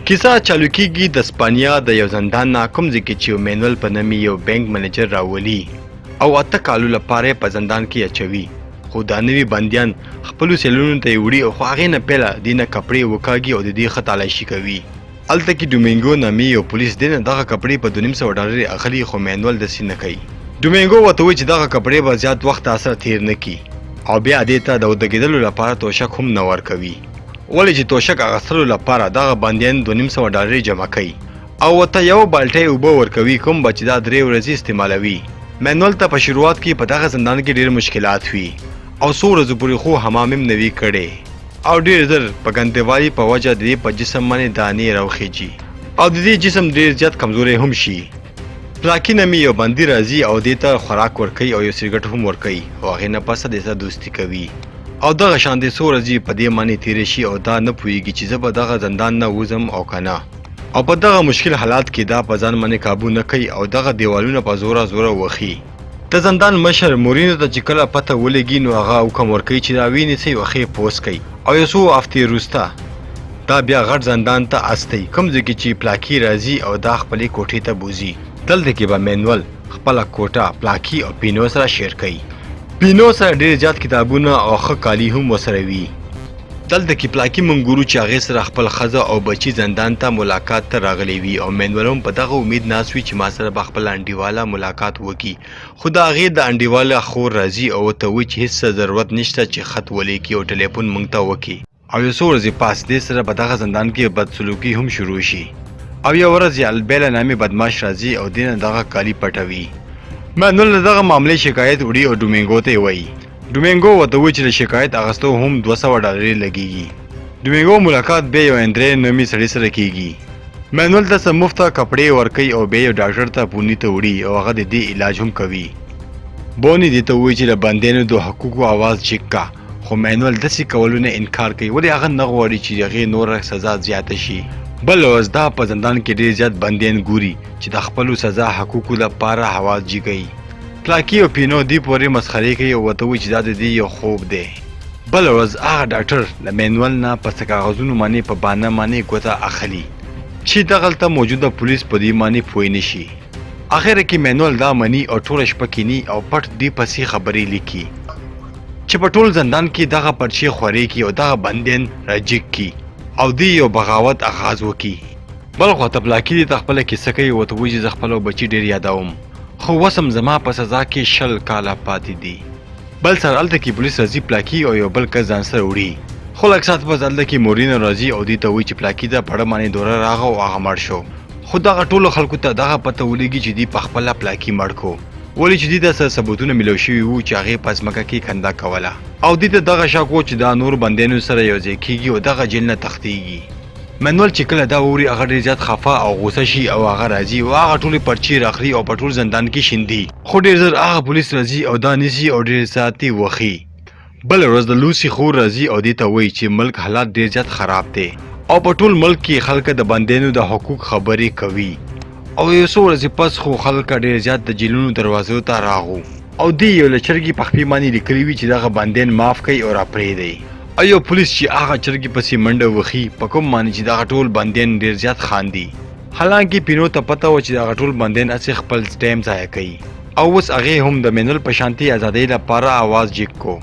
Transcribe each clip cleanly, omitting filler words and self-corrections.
کیسه چالو کیږي د اسپانیا د یو زندان نه کوم ځای کې چې مینول په نامه یو بانک منیجر راولي او 8 کالو لپاره په زندان کې اچوي. خو دا نوي بندیان خپل سیلونو ته وړي او هغه نه پیله دینه کپړې وکاږي او د دې خطالشي کوي. الته کې ډومینګو نامي یو پولیس دینه دغه کپړې په $250 اخلي خو مینول د سینه کوي. ډومینګو وته وی چې دغه کپړې به زیات وخت اثر تیر نه کی او بیا دې ته د ودګیدلو لپاره توشک هم نه ورکوي. ولې چې توشک اغستلو لپاره دغه بندیان $250 جمع کوي او ورته یو بالټۍ اوبه ورکوي کوم به چې دا 3 ورځې استعمالوي. مینول ته په شروعات کې په دغه زندان کې ډېر مشکلات وي او څو ورځې پورې خو حمام هم نه وي کړی او ډېر زر په ګندهوالي په وجه د دې په جسم باندې دانې راوخیږي او د دې جسم ډېر زیات کمزوری هم شي. پلاکي نامي یو بندي راځي او دې ته خوراک ورکوي او یو سیګرټ هم ورکوي او هغې نه پسه دې سره دوستي کوي او دغه شان دې څو ورځې په دې باندې تېرې شي او دا نه پوهېږي چې زه به دغه زندان نه وځم او که نه او په دغه مشکل حالات کې دا په ځان باندې قابو نه کوي او دغه دیوالونه په زوره وخي. د زندان مشر مورینو ته چې کله پته ولګي نو هغه حکم ورکوي چې دا ونیسئ او ښې پوسټ کوي او یو څو هفتې وروسته دا بیا غټ زندان ته استوي کوم ځای کې چې پلاکي راځي او دا خپلې کوټې ته بوځي. دلته کې به مینول خپله کوټه پلاکي او پینو سره شیر کوي. پینو سره ډېر زیات کتابونه او ښه کالي هم ورسره وي. دلته کې پلاکي موږ ګورو چې هغې سره خپل ښځه او بچي زندان ته ملاقات ته راغلی وي او مینول هم په دغه امید ناست وي چې ما سره به خپل انډیواله ملاقات وکړي. خو د هغې د انډیواله خور راځي او ورته وایي چې هېڅ ضرورت نشته چې خط ولیکي او ټلیفون موږ ته وکړي او یو څو ورځې پاس دې سره په دغه زندان کې بدسلوکي هم شروع شي او یو ورځ یې البیله نامي بدماش راځي او دې نه دغه کالي پټوي. مینول دغه معاملې شکایت وړي او ډومینګو ته وایي. ډومینګو ورته وایي چې د شکایت اخیستو هم $200 لګیږي. ډومینګو ملاقات بیا یو اندرې نومي سړي سره کیږي. مینول ته څه مفته کپړې ورکوي او بیا یو ډاکټر ته پوني ته وړي او هغه د دې علاج هم کوي. بوني دې ته وایي چې د بندیانو د حقوقو آواز جګ کا خو مینول داسې کولو نه انکار کوي ولې هغه نه غواړي چې هغې نوره سزا زیاته شي. بل ورځ دا په زندان کې ډېر زیات بندیان ګوري چې د خپلو سزا حقوقو لپاره حواس جګوي. پلاکي او پینو دې پورې مسخرې کوي او ورته وایي چې دا د دې یو خوب دی. بل ورځ هغه ډاکټر له مینول نه په څه کاغذونو باندې په بانه باندې ګوته اخلي چې دغلته موجوده پولیس په دې باندې پوه نه شي. اخر کې مینول دا مني او ټوله شپه کیني او پټ دې پسې خبرې لیکي چې په ټول زندان کې دغه پرچې خورې کړي او دغه بندیان راجګ کړي او دی یو بغاوت آغاز وکړي. بل خواته پلاکي دې ته خپله کیسه کوي ورته وایي چې زه خپل بچي ډېر یادوم خو وسم زما په سزا کې 60 کاله پاتې دي. بل سر هلته کې پولیس راځي پلاکي او یو بل کس ځان سره وړي خو لږ ساعت پس هلته کې مورینو راځي او دې ته وایي چې پلاکي ته پړه باندې دوره راغه او هغه مړ شو. خو دغه ټولو خلکو ته دغه پته ولګي چې دوی په خپله پلاکي مړ کړو ولې چې دوی ته څه ثبوتونه میلاو شوي وو چې هغې په ځمکه کې کنده کوله او دوی ته دغه شک و چې دا نور بندیانو سره یو ځای کېږي او دغه جیل نه تښتېږي. مینول چې کله دا ووري هغه ډېر زیات خفه او غوسه شي او هغه راځي او هغه ټولې پرچې راخلي او په ټول زندان کې شیندي خو ډېر زر هغه پولیس راځي او دا نیسي او ډېر ساعت یې وخي. بله ورځ د لوسي خور راځي او دې ته وایي چې ملک حالات ډېر زیات خراب دی او په ټول ملک کې خلک د بندیانو د حقوق خبرې کوي او یو څو ورځې پس خو خلک ډېر زیات د جیلونو دروازو ته راغو او دوی یو له چرګې په خپې باندې لیکلي وي چې دغه بندیان معاف کوي او راپرېږدئ او یو پولیس چې هغه چرګې پسې منډه وخي په کوم باندې چې دغه ټول بندیان ډېر زیات خاندي. حالانکې پینو ته پته و چې دغه ټول بندیان هسې خپل ټایم ضایع کوي او اوس هغې هم د مینول په شانتي ازادۍ لپاره آواز جګ کو.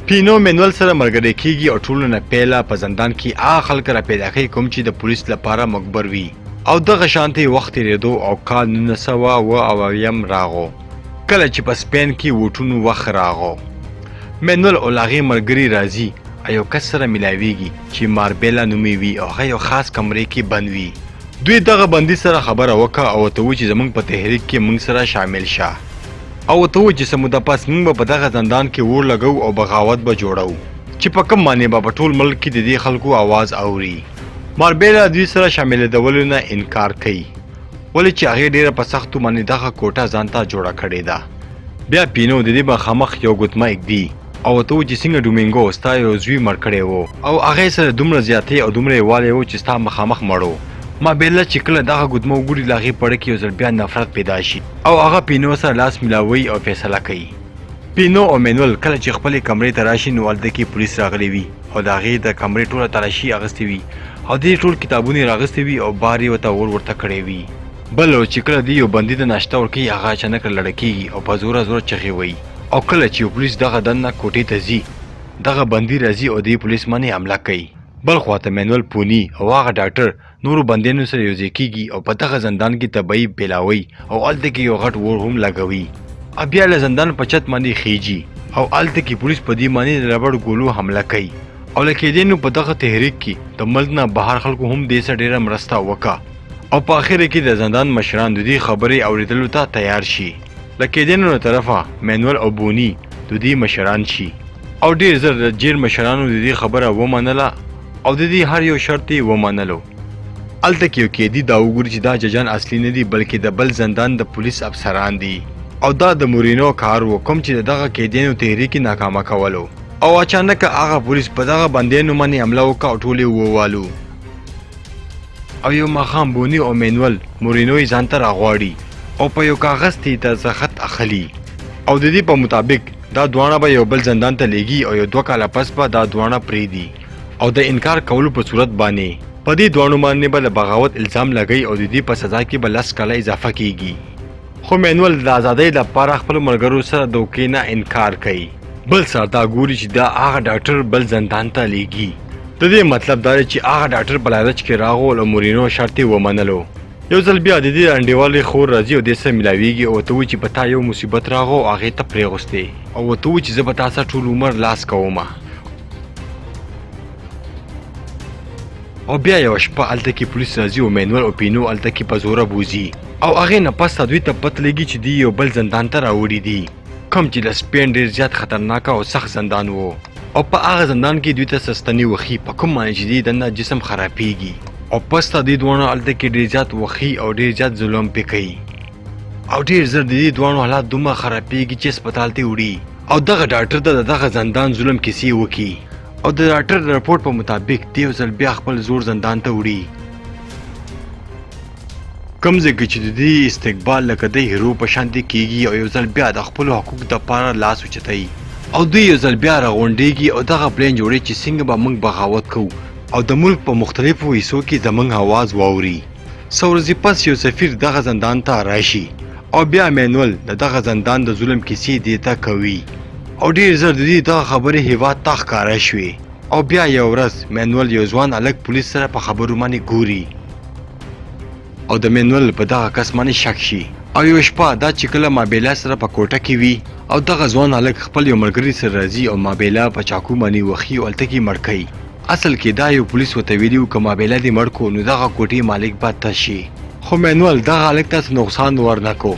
پینو مینول سره ملګری کېږي او ټولو نه پیله په زندان کې هغه خلک را پیدا کوي کوم چې د پولیس لپاره مقبر وي او دغه شانتي وخت تېرېدو او کال 1990 راغو کله چې په سپین کې ووټونو وخت راغو. مینول او هغې ملګري راځي یو کس سره ملاویږي چې ماربیلا نومې وي او هغه یو خاص کمرې کې بند وي. دوی دغه بندي سره خبره وکړه او ورته وایي چې زموږ په تحریک کې موږ سره شامل شه او ورته وایي چې څه موده پس موږ به په دغه زندان کې اور لګو او بغاوت به جوړو چې په کوم باندې به په ټول ملک کې د دې خلکو آواز اوري. ماربیلا دوی سره شاملېدولو نه انکار کوي ولې چې هغې ډېره په سختو باندې دغه کوټه ځان ته جوړه کړې ده. بیا پینو د دې مخامخ یو ګوتمه ایږدي او ورته وایي چې څنګه ډومینګو ستا یو زوی مړ کړی و او هغې سره دومره زیاتې او دومره یې و چې ستا مخامخ مړ و. مابیلا چې کله دغه ګوتمه وګوري له هغې پړه کې یو ځل بیا نفرت پیدا شي او هغه پینو سره لاس میلاوي او فیصله کوي. پینو او مینول کله چې خپلې کمرې ته راشي نو هلته کې پولیس راغلی وي او د هغې د کمرې ټوله تلاشي اخیستې وي او دې ټول کتابونه راغستې وي او بار یې ورته ورته کړی وي. بل چې کله دی یو بندي ته ناشته ورکوي هغه اچانک لړه کېږي او په زوره زوره چغې وایي او کله چې پولیس دغه دننه کوټې ته ځي دغه بندي راځي او دې پولیس باندې حمله کوي. بل خواته مینول پوني او هغه ډاکټر نورو بندیانو سره یوځای کېږي او په دغه زندان کې طبیعي بیلاوي او هلته کې یو غټ اور هم لګوي. بیا له زندان په چت باندې خیجي او هلته کې پولیس په دې باندې د ربړ ګولو حمله کوي او له کېدې نو په دغه تحریک کې د ملک نه بهر خلکو هم دې سره ډېره مرسته وکړه او په اخر کې د زندان مشران د دې خبرې اورېدلو ته تیار شي. له کېدې نو طرفه مینول او بوني د دې مشران شي او ډېر زر د جیر مشرانو د دې خبره ومنله او د دې هر یو شرط یې ومنلو. هلته کې یو قیدي دا وګوري چې دا ججان اصلي نه دي بلکې د بل زندان د پولیس افسران دي او دا د مورینو کار و کوم چې دغه قیدیانو تحریک ناکامه کولو او اچانک هغه پولیس په دغه بندیانو باندې حمله وکړه او ټول یې ووالو او یو ماښام بوني او مینول مورینو یې ځان ته راغواړي او په یو کاغذ ته دستخط اخلي او د دې په مطابق دا دواړه به یو بل زندان ته لیږي او یو 2 کاله پس به دا دواړه پرېږدي او د انکار کولو په صورت باندې په دې دواړو باندې به د بغاوت الزام لګوي او د دې په سزا کې به 10 کاله اضافه کیږي. خو مینول د ازادۍ لپاره خپل ملګرو سره د دوکې نه انکار کوي. بل سر دا ګوري چې دا هغه ډاکټر بل زندان ته لیږي. د دې مطلب دا دی چې هغه ډاکټر په لالچ کې راغول او مورینو شرط یې ومنلو. یو ځل بیا د دې انډیوالې خور راځي او دې سره ملاویږي او ورته وایي چې په تا یو مصیبت راغو او هغې ته پرېغوستې او ورته وایي چې زه به تا سره ټول عمر لاس کومه. او بیا یو شپه هلته کې پولیس راځي او مینول او پینو هلته کې په زوره بوځي او هغې نه پس دوی ته پته لګي چې دوی یو بل زندان ته راوړي دي کوم چې د سپین ډېر زیات خطرناکه او سخت زندان و او په هغه زندان کې دوی ته سستنې وخي په کوم باندې چې دوی دننه جسم خرابېږي او پس ته دوی دواړه هلته کې ډېر زیات وخي او ډېر زیات ظلم پې کوي او ډېر زر د دې دواړو حالات دومره خرابېږي چې هسپتال ته وړي او دغه ډاکټر ته د دغه زندان ظلم کیسې وکړي او د ډاکټر د رپورټ په مطابق دی یو ځل بیا خپل زور زندان ته وړي کوم ځای کې چې د دې استقبال لکه د هیرو په شان دی کېږي او یو ځل بیا د خپلو حقوقو دپاره لاس اوچتوي او دوی یو ځل بیا راغونډېږي او دغه پلان جوړوي چې څنګه به موږ بغاوت کوو او د ملک په مختلفو حصو کې زموږ اواز واوري. څو ورځې پس یو سفیر دغه زندان ته راشي او بیا مینول د دغه زندان د ظلم کیسې دې ته کوي او ډېر زر د دې دغه خبرې هېواد ته ښکاره شوې او بیا یو ورځ مینول یو ځوان هلک پولیس سره په خبرو باندې ګوري او د مینول په دغه کس باندې شک شي او یو شپه دا چې کله مابیلا سره په کوټه کې وي او دغه ځوان هلک خپل یو ملګري سره راځي او مابیلا په چاقو باندې وخي او هلته کې مړ کوي. اصل کې دا یو پولیس ورته ویلي و که مابیلا دې مړ کو نو دغه کوټې مالک به ته شي خو مینول دغه هلک ته څه نقصان ورنه کو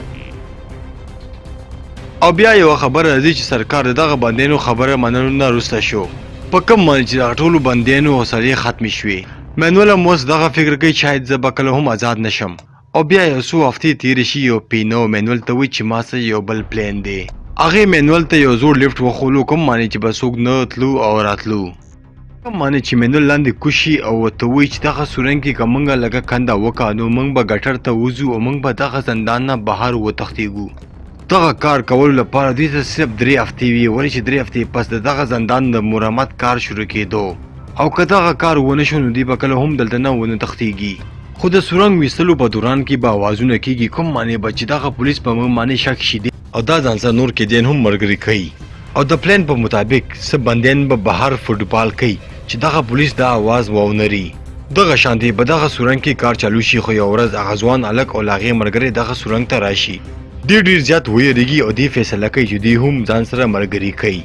او بیا یو خبره راځي چې سرکار دغه بندیانو خبره منلو نه وروسته شو په کوم باندې چې دغه ټولو بندیانو حوصلې ختمې شوې. مینول هم اوس دغه فکر کوي شاید زه به کله هم آزاد نشم او بیا یو څو هفتې تېرې شي او پینو مینول ته وایي چې ما سره یو بل پلان دی. هغې مینول ته یو زوړ لیفټ وښولو کوم باندې چې به څوک نه تلو او راتلو کوم باندې چې مینول لاندې کوز شي او ورته وایي چې دغه سورنګ کې که موږ لږه کنده وکړه نو موږ به ګټر ته وځو او موږ به دغه زندان نه بهر وتښتېږو. دغه کار کولو لپاره دوی ته صرف 3 هفتې وي ولې چې 3 هفتې پس د دغه زندان د مرمت کار شروع کېدو او که دغه کار ونه شو نو دوی به کله هم دلته نه ونه تښتېږي خو د سورنګ ویستلو په دوران کې به اوازونه کېږي کوم باندې به چې دغه پولیس په موږ باندې شک شي او دا ځان سره نور قیدیان هم ملګري کوي او د پلان په مطابق څه بندیان به بهر فوټبال کوي چې دغه پولیس دا اواز واونري. دغه شانتي به دغه سورنګ کې کار چالو شي خو یو ورځ هغه ځوان هلک او له هغې ملګری دغه سورنګ ته راشي دی ډېر زیات ویریږي او دی فیصله کوي چې دوی هم ځان سره ملګري کوي.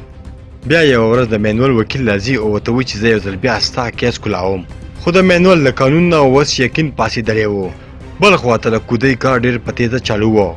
بیا یوه ورځ د مینول وکیل راځي او ورته وایي چې زه یو ځل بیا ستا کیس کولاوم خو د مینول له قانون نه اوس یقین پاسېدلی و. بل خواته له کودۍ کار ډېر په تیزه چالو و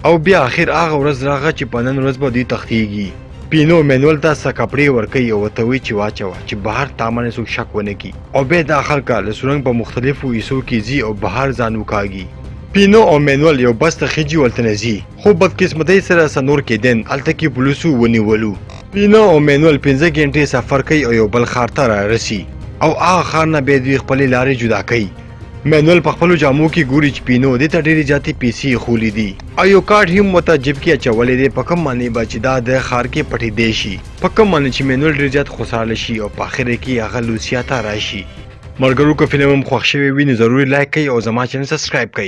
او بیا اخر هغه ورځ راغله چې په نن ورځ به دوی تښتېږي. پینو مینول ته څه کپړې ورکوي او ورته وایي چې واچوه چې بهر تا باندې څوک شک ونه کړي او بیا دا خلکه له سورنګ په مختلفو حصو کې ځي او بهر ځان وکاږي. پینو او مینول یو بس ته خیجي ولته نه ځي خو بدقسمتۍ سره څه نور کېدن هلته کې پولیسو ونیولو. پینو او مینول 15 غنټې سفر کوي او یو بل ښار ته رارسي او هغه ښار نه بیا دوی خپلې لارې جدا کوي. مینول په خپلو جامو کې ګوري چې پینو دې ته ډېرې زیاتې پیسې خولي دي او یو کارډ هم ورته جیب کې اچولی دی په کوم باندې به چې دا د ښار کې پټېدی شي په کوم باندې چې مینول ډېر زیات خوشحاله شي او په اخر کې هغه لوسیا ته راشي مرګرو که فلم هم خوښ شوی وي نو ضروري لایک کړئ او زما چینل سبسکرایب کړئ.